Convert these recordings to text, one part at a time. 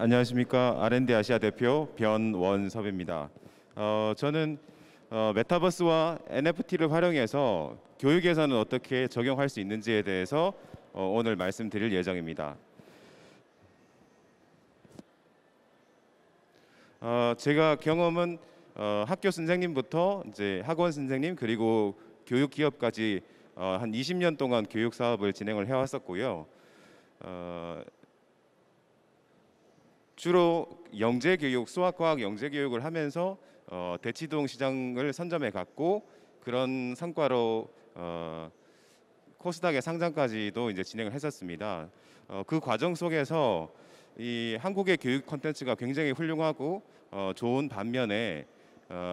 안녕하십니까. R&D 아시아 대표 변원섭입니다. 저는 메타버스와 NFT를 활용해서 교육에서는 어떻게 적용할 수 있는지에 대해서 오늘 말씀드릴 예정입니다. 제가 경험은 학교 선생님부터 이제 학원 선생님 그리고 교육 기업까지 한 20년 동안 교육 사업을 진행을 해왔었고요. 주로 영재교육, 수학과학 영재교육을 하면서 대치동 시장을 선점해 갔고 그런 성과로 코스닥의 상장까지도 이제 진행을 했었습니다. 그 과정 속에서 이 한국의 교육 콘텐츠가 굉장히 훌륭하고 좋은 반면에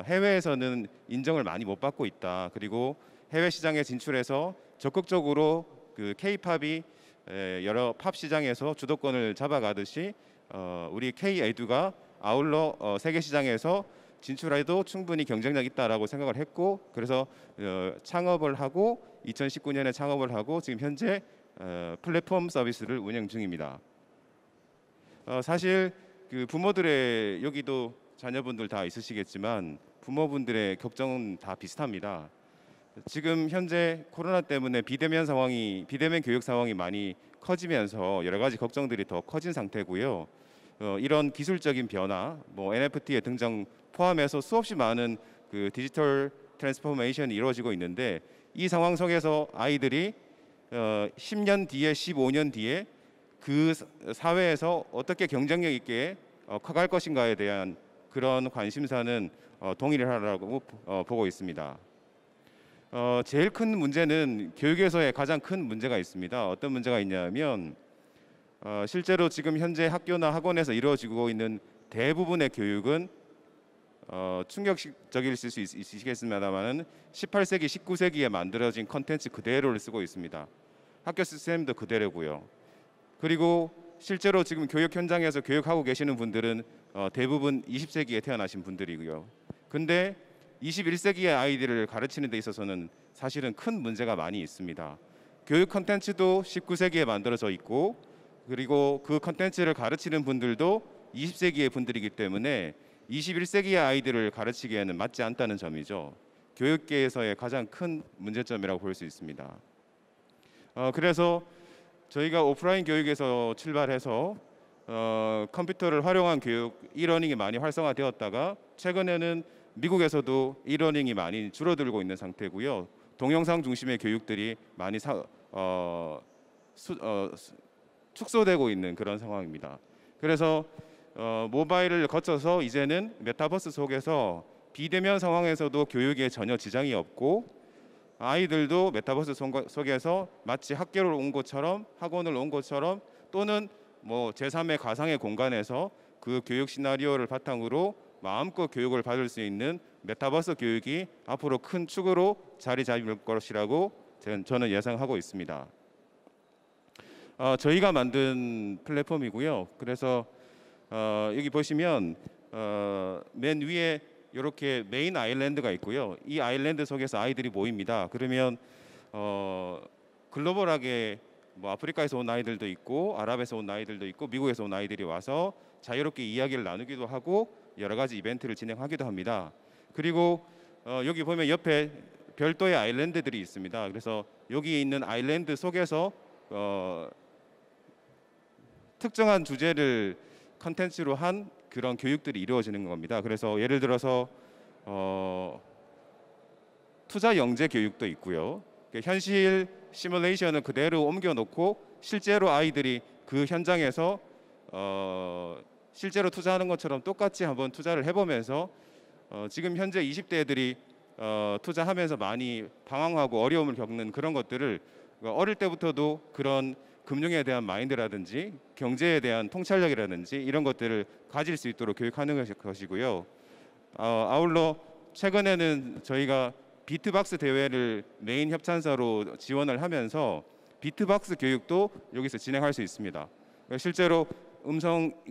해외에서는 인정을 많이 못 받고 있다. 그리고 해외 시장에 진출해서 적극적으로 그 K-팝이 여러 팝 시장에서 주도권을 잡아가듯이 우리 K-에듀가 아울러 세계 시장에서 진출해도 충분히 경쟁력 있다라고 생각을 했고 그래서 창업을 하고 2019년에 창업을 하고 지금 현재 플랫폼 서비스를 운영 중입니다. 사실 그 부모들의 여기도 자녀분들 다 있으시겠지만 부모분들의 걱정은 다 비슷합니다. 지금 현재 코로나 때문에 비대면 교육 상황이 많이 커지면서 여러 가지 걱정들이 더 커진 상태고요. 이런 기술적인 변화, 뭐 NFT의 등장 포함해서 수없이 많은 그 디지털 트랜스포메이션이 이루어지고 있는데 이 상황 속에서 아이들이 10년 뒤에, 15년 뒤에 그 사회에서 어떻게 경쟁력 있게 커갈 것인가에 대한 그런 관심사는 동일하라고 보고 있습니다. 제일 큰 문제는 교육에서의 가장 큰 문제가 있습니다. 어떤 문제가 있냐면 실제로 지금 현재 학교나 학원에서 이루어지고 있는 대부분의 교육은 충격적일 수 있으시겠습니다만은 18세기, 19세기에 만들어진 컨텐츠 그대로를 쓰고 있습니다. 학교 시스템도 그대로고요. 그리고 실제로 지금 교육 현장에서 교육하고 계시는 분들은 대부분 20세기에 태어나신 분들이고요. 근데 21세기의 아이들을 가르치는 데 있어서는 사실은 큰 문제가 많이 있습니다. 교육 컨텐츠도 19세기에 만들어져 있고 그리고 그 컨텐츠를 가르치는 분들도 20세기의 분들이기 때문에 21세기의 아이들을 가르치기에는 맞지 않다는 점이죠. 교육계에서의 가장 큰 문제점이라고 볼 수 있습니다. 그래서 저희가 오프라인 교육에서 출발해서 컴퓨터를 활용한 교육, 이러닝이 많이 활성화되었다가 최근에는 미국에서도 이러닝이 많이 줄어들고 있는 상태고요. 동영상 중심의 교육들이 많이 축소되고 있는 그런 상황입니다. 그래서 모바일을 거쳐서 이제는 메타버스 속에서 비대면 상황에서도 교육에 전혀 지장이 없고 아이들도 메타버스 속에서 마치 학교를 온 것처럼 학원을 온 것처럼 또는 뭐 제3의 가상의 공간에서 그 교육 시나리오를 바탕으로 마음껏 교육을 받을 수 있는 메타버스 교육이 앞으로 큰 축으로 자리 잡을 것이라고 저는 예상하고 있습니다. 저희가 만든 플랫폼이고요. 그래서 여기 보시면 맨 위에 이렇게 메인 아일랜드가 있고요. 이 아일랜드 속에서 아이들이 모입니다. 그러면 글로벌하게 뭐 아프리카에서 온 아이들도 있고 아랍에서 온 아이들도 있고 미국에서 온 아이들이 와서 자유롭게 이야기를 나누기도 하고 여러 가지 이벤트를 진행하기도 합니다. 그리고 여기 보면 옆에 별도의 아일랜드들이 있습니다. 그래서 여기 있는 아일랜드 속에서 특정한 주제를 컨텐츠로 한 그런 교육들이 이루어지는 겁니다. 그래서 예를 들어서 투자 영재 교육도 있고요. 현실 시뮬레이션을 그대로 옮겨놓고 실제로 아이들이 그 현장에서 실제로 투자하는 것처럼 똑같이 한번 투자를 해보면서 지금 현재 20대들이 투자하면서 많이 방황하고 어려움을 겪는 그런 것들을 어릴 때부터도 그런 금융에 대한 마인드라든지 경제에 대한 통찰력이라든지 이런 것들을 가질 수 있도록 교육하는 것이고요. 아울러 최근에는 저희가 비트박스 대회를 메인 협찬사로 지원을 하면서 비트박스 교육도 여기서 진행할 수 있습니다. 실제로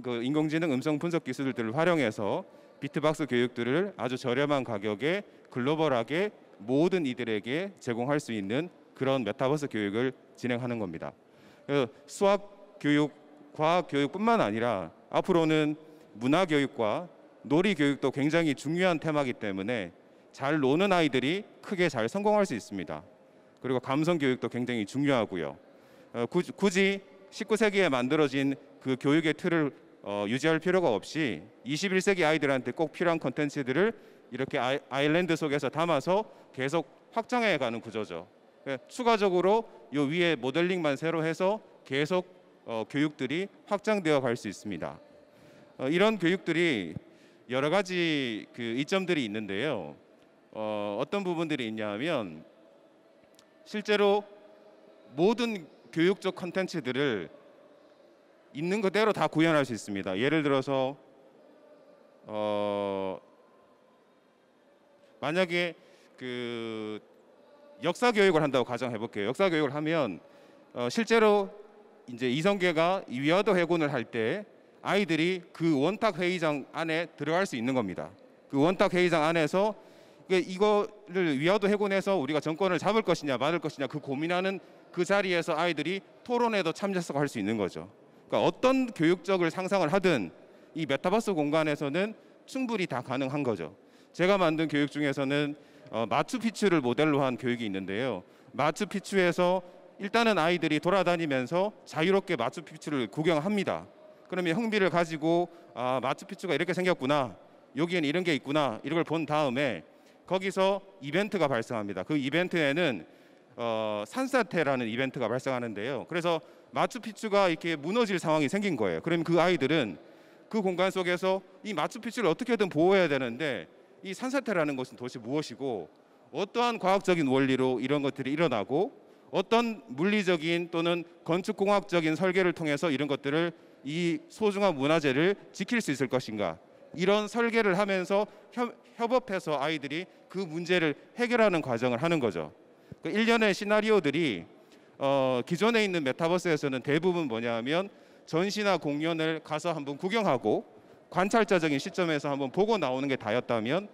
인공지능 음성 분석 기술들을 활용해서 비트박스 교육들을 아주 저렴한 가격에 글로벌하게 모든 이들에게 제공할 수 있는 그런 메타버스 교육을 진행하는 겁니다. 수학 교육, 과학 교육뿐만 아니라 앞으로는 문화 교육과 놀이 교육도 굉장히 중요한 테마이기 때문에 잘 노는 아이들이 크게 잘 성공할 수 있습니다. 그리고 감성 교육도 굉장히 중요하고요. 굳이 19세기에 만들어진 그 교육의 틀을 유지할 필요가 없이 21세기 아이들한테 꼭 필요한 콘텐츠들을 이렇게 아일랜드 속에서 담아서 계속 확장해가는 구조죠. 추가적으로 요 위에 모델링만 새로 해서 계속 교육들이 확장되어 갈 수 있습니다. 이런 교육들이 여러 가지 그 이점들이 있는데요. 어떤 부분들이 있냐면 실제로 모든 교육적 콘텐츠들을 있는 그대로 다 구현할 수 있습니다. 예를 들어서 만약에 그 역사 교육을 한다고 가정해 볼게요. 역사 교육을 하면 실제로 이제 이성계가 위화도 해군을 할 때 아이들이 그 원탁 회의장 안에 들어갈 수 있는 겁니다. 그 원탁 회의장 안에서 이거를 위화도 해군에서 우리가 정권을 잡을 것이냐 말을 것이냐 그 고민하는 그 자리에서 아이들이 토론에도 참여할 수 있는 거죠. 그러니까 어떤 교육적을 상상을 하든 이 메타버스 공간에서는 충분히 다 가능한 거죠. 제가 만든 교육 중에서는 마추픽추를 모델로 한 교육이 있는데요. 마추픽추에서 일단은 아이들이 돌아다니면서 자유롭게 마추픽추를 구경합니다. 그러면 흥미를 가지고 마추픽추가 이렇게 생겼구나, 여기에는 이런 게 있구나, 이걸 본 다음에 거기서 이벤트가 발생합니다. 그 이벤트에는 산사태라는 이벤트가 발생하는데요. 그래서 마추픽추가 이렇게 무너질 상황이 생긴 거예요. 그러면 그 아이들은 그 공간 속에서 이 마추픽추를 어떻게든 보호해야 되는데 이 산사태라는 것은 도대체 무엇이고 어떠한 과학적인 원리로 이런 것들이 일어나고 어떤 물리적인 또는 건축공학적인 설계를 통해서 이런 것들을 이 소중한 문화재를 지킬 수 있을 것인가, 이런 설계를 하면서 협업해서 아이들이 그 문제를 해결하는 과정을 하는 거죠. 그 일련의 시나리오들이 기존에 있는 메타버스에서는 대부분 뭐냐면 전시나 공연을 가서 한번 구경하고 관찰자적인 시점에서 한번 보고 나오는 게 다였다면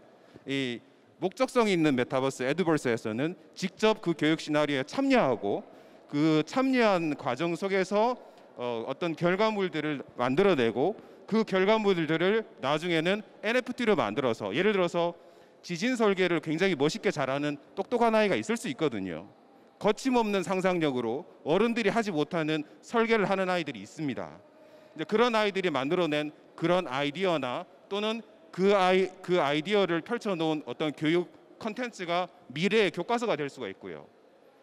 이 목적성이 있는 메타버스 에드버스에서는 직접 그 교육 시나리오에 참여하고 그 참여한 과정 속에서 어떤 결과물들을 만들어내고 그 결과물들을 나중에는 NFT로 만들어서, 예를 들어서 지진 설계를 굉장히 멋있게 잘하는 똑똑한 아이가 있을 수 있거든요. 거침없는 상상력으로 어른들이 하지 못하는 설계를 하는 아이들이 있습니다. 이제 그런 아이들이 만들어낸 그런 아이디어나 또는 그 아이디어를 펼쳐놓은 어떤 교육 컨텐츠가 미래의 교과서가 될 수가 있고요.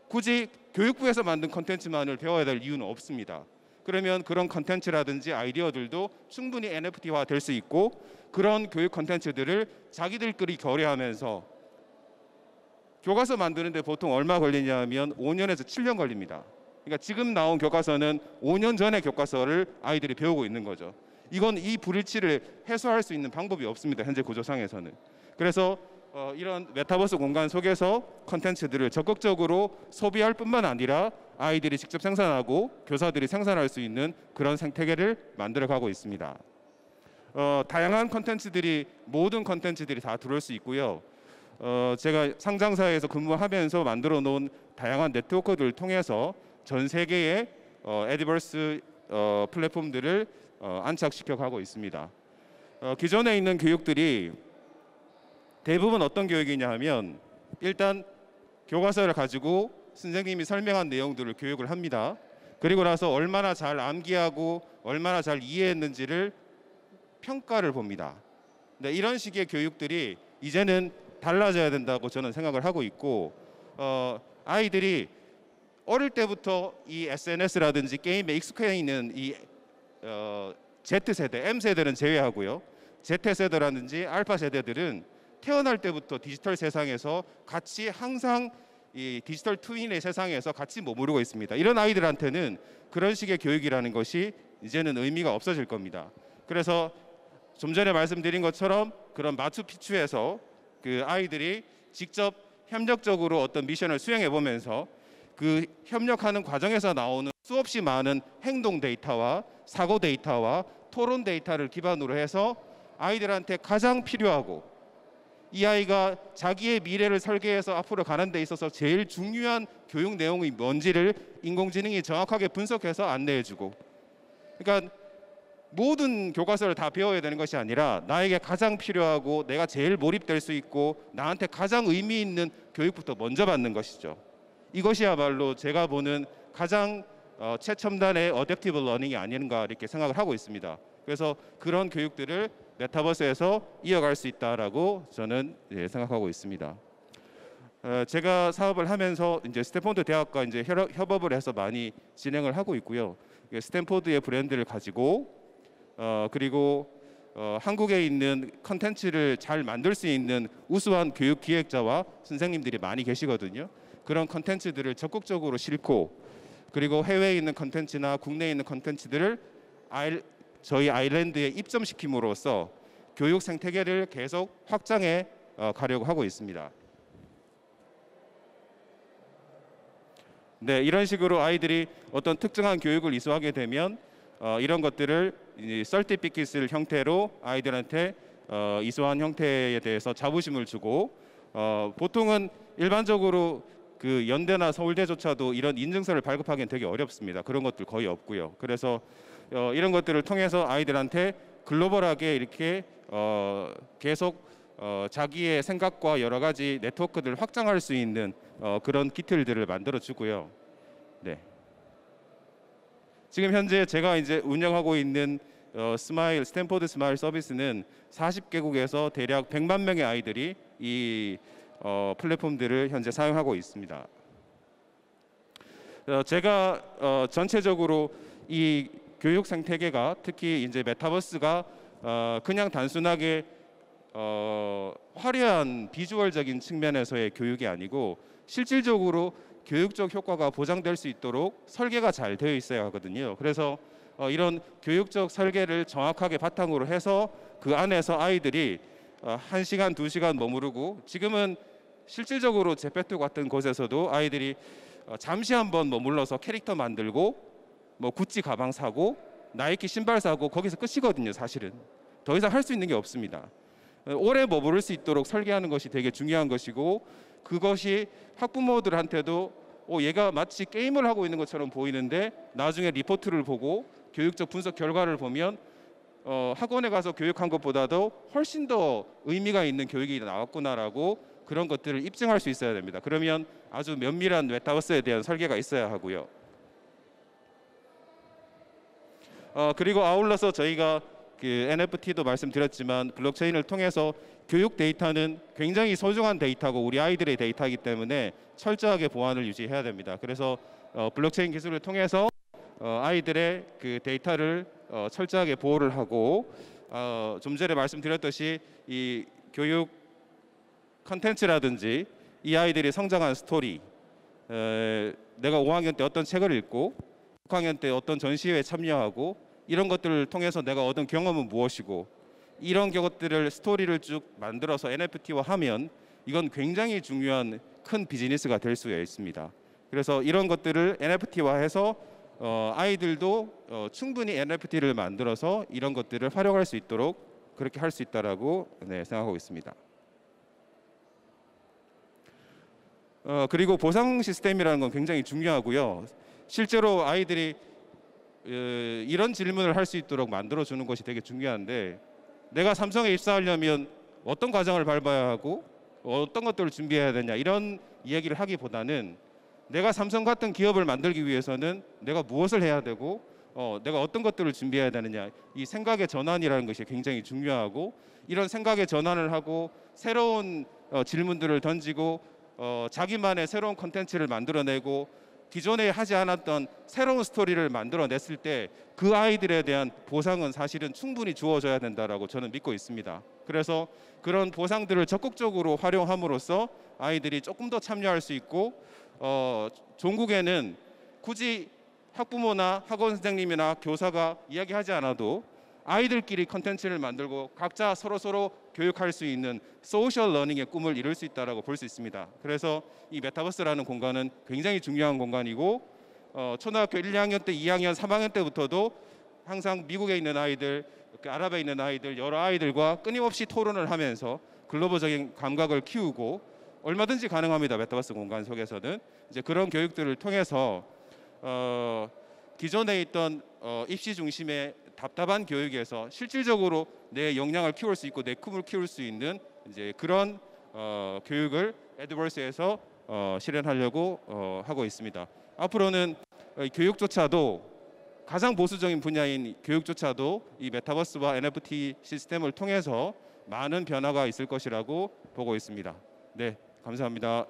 굳이 교육부에서 만든 컨텐츠만을 배워야 될 이유는 없습니다. 그러면 그런 컨텐츠라든지 아이디어들도 충분히 NFT화 될 수 있고 그런 교육 컨텐츠들을 자기들끼리 교류하면서 교과서 만드는데 보통 얼마 걸리냐면 5년에서 7년 걸립니다. 그러니까 지금 나온 교과서는 5년 전의 교과서를 아이들이 배우고 있는 거죠. 이건 이 불일치를 해소할 수 있는 방법이 없습니다. 현재 구조상에서는. 그래서 이런 메타버스 공간 속에서 컨텐츠들을 적극적으로 소비할 뿐만 아니라 아이들이 직접 생산하고 교사들이 생산할 수 있는 그런 생태계를 만들어가고 있습니다. 다양한 컨텐츠들이, 모든 컨텐츠들이 다 들어올 수 있고요. 제가 상장사에서 근무하면서 만들어 놓은 다양한 네트워크들을 통해서 전 세계의 에드버스 플랫폼들을 안착시켜 가고 있습니다. 기존에 있는 교육들이 대부분 어떤 교육이냐 하면 일단 교과서를 가지고 선생님이 설명한 내용들을 교육을 합니다. 그리고 나서 얼마나 잘 암기하고 얼마나 잘 이해했는지를 평가를 봅니다. 네, 이런 식의 교육들이 이제는 달라져야 된다고 저는 생각을 하고 있고 아이들이 어릴 때부터 이 SNS라든지 게임에 익숙해 있는 이 Z세대, M세대는 제외하고요. Z세대라든지 알파 세대들은 태어날 때부터 디지털 세상에서 같이 항상 이 디지털 트윈의 세상에서 같이 머무르고 있습니다. 이런 아이들한테는 그런 식의 교육이라는 것이 이제는 의미가 없어질 겁니다. 그래서 좀 전에 말씀드린 것처럼 그런 마추픽추에서 그 아이들이 직접 협력적으로 어떤 미션을 수행해 보면서 그 협력하는 과정에서 나오는 수없이 많은 행동 데이터와 사고 데이터와 토론 데이터를 기반으로 해서 아이들한테 가장 필요하고 이 아이가 자기의 미래를 설계해서 앞으로 가는 데 있어서 제일 중요한 교육 내용이 뭔지를 인공지능이 정확하게 분석해서 안내해주고, 그러니까 모든 교과서를 다 배워야 되는 것이 아니라 나에게 가장 필요하고 내가 제일 몰입될 수 있고 나한테 가장 의미 있는 교육부터 먼저 받는 것이죠. 이것이야말로 제가 보는 가장 최첨단의 어댑티브 러닝이 아닌가 이렇게 생각을 하고 있습니다. 그래서 그런 교육들을 메타버스에서 이어갈 수 있다라고 저는 생각하고 있습니다. 제가 사업을 하면서 이제 스탠포드 대학과 이제 협업을 해서 많이 진행을 하고 있고요. 스탠포드의 브랜드를 가지고 그리고 한국에 있는 컨텐츠를 잘 만들 수 있는 우수한 교육 기획자와 선생님들이 많이 계시거든요. 그런 컨텐츠들을 적극적으로 싣고 그리고 해외에 있는 컨텐츠나 국내에 있는 컨텐츠들을 저희 아일랜드에 입점시킴으로써 교육 생태계를 계속 확장해 가려고 하고 있습니다. 네, 이런 식으로 아이들이 어떤 특정한 교육을 이수하게 되면 이런 것들을 서티피킷을 형태로 아이들한테 이수한 형태에 대해서 자부심을 주고 보통은 일반적으로 그 연대나 서울대조차도 이런 인증서를 발급하기는 되게 어렵습니다. 그런 것들 거의 없고요. 그래서 이런 것들을 통해서 아이들한테 글로벌하게 이렇게 계속 자기의 생각과 여러 가지 네트워크들을 확장할 수 있는 그런 기틀들을 만들어 주고요. 네. 지금 현재 제가 이제 운영하고 있는 스탠포드 스마일 서비스는 40개국에서 대략 100만 명의 아이들이 이 플랫폼들을 현재 사용하고 있습니다. 제가 전체적으로 이 교육 생태계가 특히 이제 메타버스가 그냥 단순하게 화려한 비주얼적인 측면에서의 교육이 아니고 실질적으로 교육적 효과가 보장될 수 있도록 설계가 잘 되어 있어야 하거든요. 그래서 이런 교육적 설계를 정확하게 바탕으로 해서 그 안에서 아이들이 1시간, 2시간 머무르고 지금은 실질적으로 제페토 같은 곳에서도 아이들이 잠시 한번 머물러서 캐릭터 만들고 뭐 구찌 가방 사고 나이키 신발 사고 거기서 끝이거든요. 사실은 더 이상 할 수 있는 게 없습니다. 오래 머무를 수 있도록 설계하는 것이 되게 중요한 것이고 그것이 학부모들한테도 얘가 마치 게임을 하고 있는 것처럼 보이는데 나중에 리포트를 보고 교육적 분석 결과를 보면 학원에 가서 교육한 것보다도 훨씬 더 의미가 있는 교육이 나왔구나라고 그런 것들을 입증할 수 있어야 됩니다. 그러면 아주 면밀한 메타버스에 대한 설계가 있어야 하고요. 그리고 아울러서 저희가 그 NFT도 말씀드렸지만 블록체인을 통해서 교육 데이터는 굉장히 소중한 데이터고 우리 아이들의 데이터이기 때문에 철저하게 보안을 유지해야 됩니다. 그래서 블록체인 기술을 통해서 아이들의 그 데이터를 철저하게 보호를 하고 좀 전에 말씀드렸듯이 이 교육 컨텐츠라든지 이 아이들이 성장한 스토리 내가 5학년 때 어떤 책을 읽고 6학년 때 어떤 전시회에 참여하고 이런 것들을 통해서 내가 얻은 경험은 무엇이고 이런 것들을 스토리를 쭉 만들어서 NFT화하면 이건 굉장히 중요한 큰 비즈니스가 될 수 있습니다. 그래서 이런 것들을 NFT화해서 아이들도 충분히 NFT를 만들어서 이런 것들을 활용할 수 있도록 그렇게 할 수 있다라고 생각하고 있습니다. 그리고 보상 시스템이라는 건 굉장히 중요하고요. 실제로 아이들이 이런 질문을 할 수 있도록 만들어주는 것이 되게 중요한데 내가 삼성에 입사하려면 어떤 과정을 밟아야 하고 어떤 것들을 준비해야 되냐 이런 이야기를 하기보다는 내가 삼성 같은 기업을 만들기 위해서는 내가 무엇을 해야 되고 내가 어떤 것들을 준비해야 되느냐 이 생각의 전환이라는 것이 굉장히 중요하고 이런 생각의 전환을 하고 새로운 질문들을 던지고 자기만의 새로운 콘텐츠를 만들어내고 기존에 하지 않았던 새로운 스토리를 만들어냈을 때 그 아이들에 대한 보상은 사실은 충분히 주어져야 된다라고 저는 믿고 있습니다. 그래서 그런 보상들을 적극적으로 활용함으로써 아이들이 조금 더 참여할 수 있고 종국에는 굳이 학부모나 학원 선생님이나 교사가 이야기하지 않아도 아이들끼리 컨텐츠를 만들고 각자 서로 교육할 수 있는 소셜 러닝의 꿈을 이룰 수 있다라고 볼 수 있습니다. 그래서 이 메타버스라는 공간은 굉장히 중요한 공간이고 초등학교 1, 2학년 때, 2학년, 3학년 때부터도 항상 미국에 있는 아이들, 아랍에 있는 아이들, 여러 아이들과 끊임없이 토론을 하면서 글로벌적인 감각을 키우고 얼마든지 가능합니다. 메타버스 공간 속에서는 이제 그런 교육들을 통해서 기존에 있던 입시 중심의 답답한 교육에서 실질적으로 내 역량을 키울 수 있고 내 꿈을 키울 수 있는 이제 그런 교육을 에듀버스에서 실현하려고 하고 있습니다. 앞으로는 교육조차도 가장 보수적인 분야인 교육조차도 이 메타버스와 NFT 시스템을 통해서 많은 변화가 있을 것이라고 보고 있습니다. 네, 감사합니다.